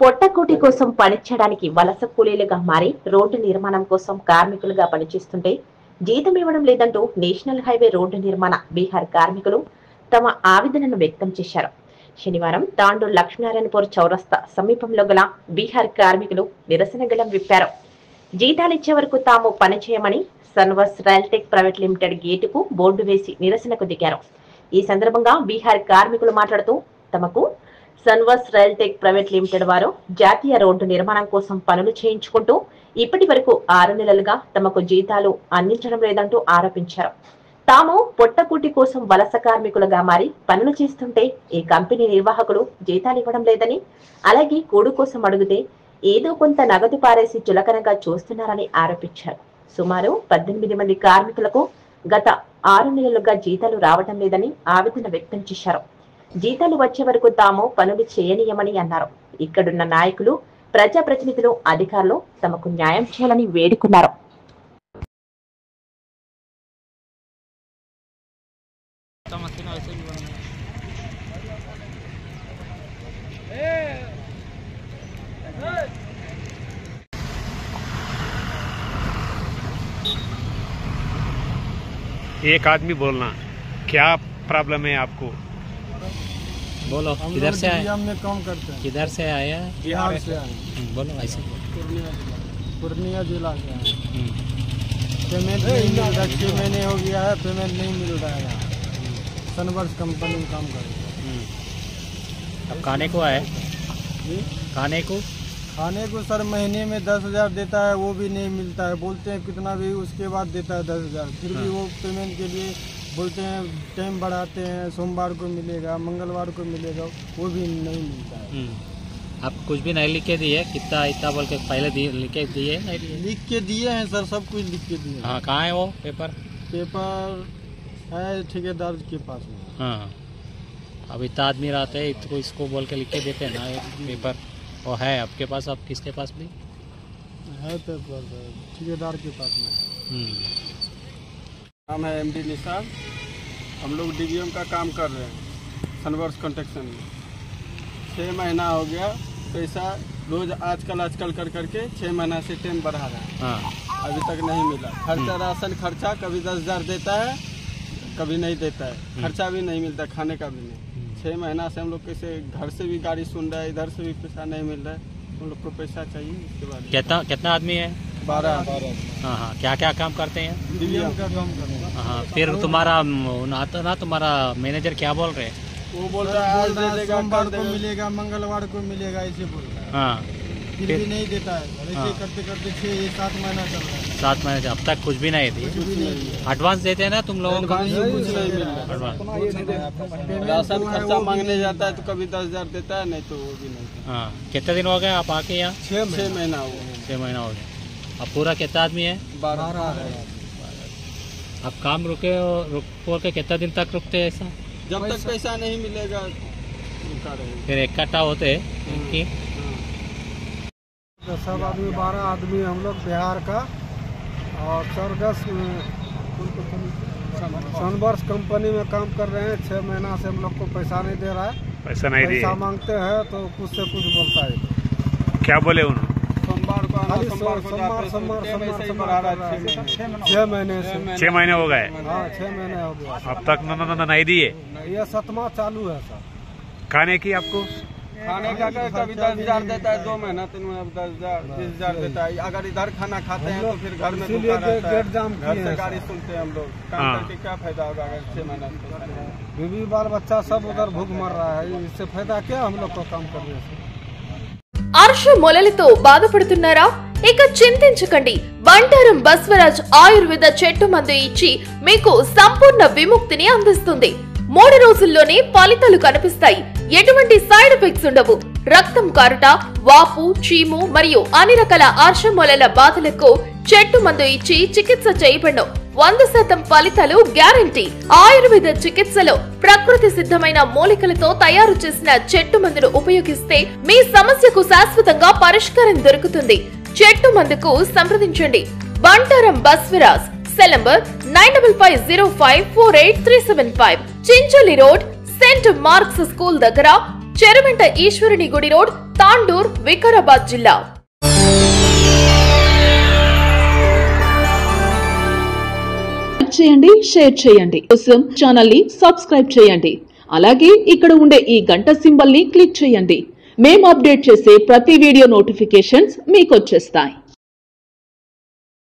పొట్టకూటి కోసం పనిచేయడానికి వలస కూలీలుగా మారి రోడ్డు నిర్మాణం కోసం కార్మికులుగా పనిచేస్తుంటే జీతం ఇవ్వడం లేదంటూ నేషనల్ హైవే రోడ్డు నిర్మాణ బీహార్ కార్మికులు తమ ఆవేదనను వ్యక్తం చేశారు. శనివారం తాండూరు లక్ష్మీనారాయణపూర్ చౌరస్తా సమీపంలో గల బీహార్ కార్మికులు నిరసన గళం విప్పారు. జీతాలిచ్చే వరకు తాము పనిచేయమని సన్వర్స్ రైల్టెక్ ప్రైవేట్ లిమిటెడ్ గేటుకు బోర్డు వేసి నిరసనకు దిగారు. ఈ సందర్భంగా బీహార్ కార్మికులు మాట్లాడుతూ తమకు సన్వర్స్ రైల్టెక్ ప్రైవేట్ లిమిటెడ్ వారు జాతీయ రోడ్డు నిర్మాణం కోసం పనులు చేయించుకుంటూ ఇప్పటి వరకు 6 నెలలుగా తమకు జీతాలు అందించడం లేదంటూ ఆరోపించారు. తాము పొట్టకూటి కోసం వలస కార్మికులుగా మారి పనులు చేస్తుంటే ఈ కంపెనీ నిర్వాహకులు జీతాలు ఇవ్వడం లేదని, అలాగే కూడు కోసం అడిగితే ఏదో కొంత నగదు పారేసి చులకనగా చూస్తున్నారని ఆరోపించారు. సుమారు 18 మంది కార్మికులకు గత 6 నెలలుగా జీతాలు రావడం లేదని ఆవేదన వ్యక్తం చేశారు. జీతాలు వచ్చే వరకు తాము పనులు చేయనీయమని అన్నారు. ఇక్కడున్న నాయకులు, ప్రజాప్రతినిధులు, అధికారులు తమకు న్యాయం చేయాలని వేడుకున్నారు. एक आदमी बोलना, क्या प्रॉब्लम है आपको? बोलो, किधर से आए? हम काम करते हैं। किधर से आया? बिहार से आए। बोलो ऐसे। पूर्णिया जिला से आए। पेमेंट नहीं मिल रहा, 6 महीने हो गया है, पेमेंट नहीं मिल रहा है। सनवर्स कंपनी में काम कर रहे हैं। अब खाने को आए? खाने को सर महीने में 10,000 देता है, वो भी नहीं मिलता है। बोलते हैं कितना भी, उसके बाद देता है 10,000। फिर भी वो पेमेंट के लिए बोलते हैं टाइम बढ़ाते हैं, सोमवार को मिलेगा, मंगलवार को मिलेगा, वो भी नहीं मिलता है। आप कुछ भी नहीं लिख के दिए? कितना इतना बोल के पहले लिख के दिए? नहीं दिए? लिख के दिए हैं सर, सब कुछ लिख के दिए। हाँ, कहाँ है वो पेपर? है ठेकेदार के पास में। हाँ, अब इतना आदमी रहते हैं, इसको बोल के लिख के देते हैं ना एक पेपर। वो है आपके पास? आप किसके पास भी है? पेपर ठेकेदार के पास में। नाम है MD निशान। हम लोग DVM का काम कर रहे हैं सनवर्स कंस्ट्रक्शन में। 6 महीना हो गया, पैसा रोज आजकल कर करके 6 महीना से टाइम बढ़ा रहा है। हाँ। अभी तक नहीं मिला। खर्चा, राशन खर्चा कभी 10,000 देता है, कभी नहीं देता है। खर्चा भी नहीं मिलता, खाने का भी नहीं। 6 महीना से हम लोग कैसे, घर से भी गाड़ी सुन रहा है, इधर से भी पैसा नहीं मिल रहा है। हम लोग को पैसा चाहिए। इसके बाद कितना आदमी है? 12। हाँ, क्या काम करते हैं? DVM का काम करते हैं। हाँ, फिर तुम्हारा आता ना, तुम्हारा मैनेजर क्या बोल रहे हैं? वो बोल रहा है आज मिलेगा, सोमवार को मिलेगा, मंगलवार को मिलेगा, ऐसे बोल रहा है। हाँ, फिर भी नहीं देता है। ऐसे करते करते 6-7 महीना चल रहा है। 7 महीने से अब तक कुछ भी नहीं दिए? एडवांस देते हैं ना तुम लोगों को? कुछ नहीं मिल रहा है। राशन खर्चा मांगने जाता है तो कभी 10,000 देता है, नहीं तो वो भी नहीं। हाँ, कितने दिन हो गए आप आके यहाँ? 6 महीना हो गया। 6 महीना हो गया। अब पूरा कितना आदमी है? 12 है। अब काम रुक के कितना दिन तक रुकते हैं ऐसा? जब तक पैसा नहीं मिलेगा रुका रहेगा। फिर इकट्ठा होते हैं कि सब आदमी 12 आदमी हम लोग बिहार का, और सरगस सनवर्स कंपनी में काम कर रहे हैं। 6 महीना से हम लोग को पैसा नहीं दे रहा है। पैसा नहीं दिए? पैसा मांगते हैं तो कुछ से कुछ बोलता है। क्या बोले उन्होंने? सोमवार को आना, सोमवार 6 महीने से। 6 महीने हो गए? हाँ, 6 महीने हो गया। अब तक नहीं दिए? ये 7वां चालू है सर। खाने की आपको? खाने का कभी 10,000 देता है, 2 महीना 3 महीना 10,000 20,000 देता है। अगर इधर खाना खाते हैं तो फिर घर में भूखा रहता है। घर से गाड़ी सुनते हैं हम लोग। काम करके क्या फायदा होगा अगर 6 महीना? बीवी बाल बच्चा सब उधर भूख मर रहा है, इससे फायदा क्या हम लोग को काम करने से? అర్ష మొలలతో బాధపడుతున్నారా? ఇక చింతించకండి. బంటారం బస్వరాజ్ ఆయుర్వేద చెట్టు మందు ఇచ్చి మీకు సంపూర్ణ విముక్తిని అందిస్తుంది. 3 రోజుల్లోనే ఫలితాలు కనిపిస్తాయి. ఎటువంటి సైడ్ ఎఫెక్ట్స్ ఉండవు. రక్తం కారుట, వాపు, చీము మరియు అన్ని రకాల అర్ష మొలల బాధలకు చెట్టు మందు ఇచ్చి చికిత్స చేయబడును. 100% ఫలితాలు గ్యారంటీ. ఆయుర్వేద చికిత్సలో ప్రకృతి సిద్ధమైన మూలికలతో తయారు చేసిన చెట్టు మందును ఉపయోగిస్తే మీ సమస్యకు శాశ్వతంగా పరిష్కారం దొరుకుతుంది. చెట్టు మందుకు సంప్రదించండి. Bantaram Basavaraj. Cell number 9550548375. Chincholi road, saint Mark's school దగ్గర, చెరువెంట ఈశ్వరుని గుడి రోడ్, తాండూర్, వికారాబాద్ జిల్లా. చేయండి, షేర్ చేయండి. కోసం ఛానల్ ని సబ్స్క్రైబ్ చేయండి. అలాగే ఇక్కడ ఉండే ఈ గంట సింబల్ ని క్లిక్ చేయండి. మేము అప్డేట్ చేసే ప్రతి వీడియో నోటిఫికేషన్స్ మీకు వచ్చేస్తాయి.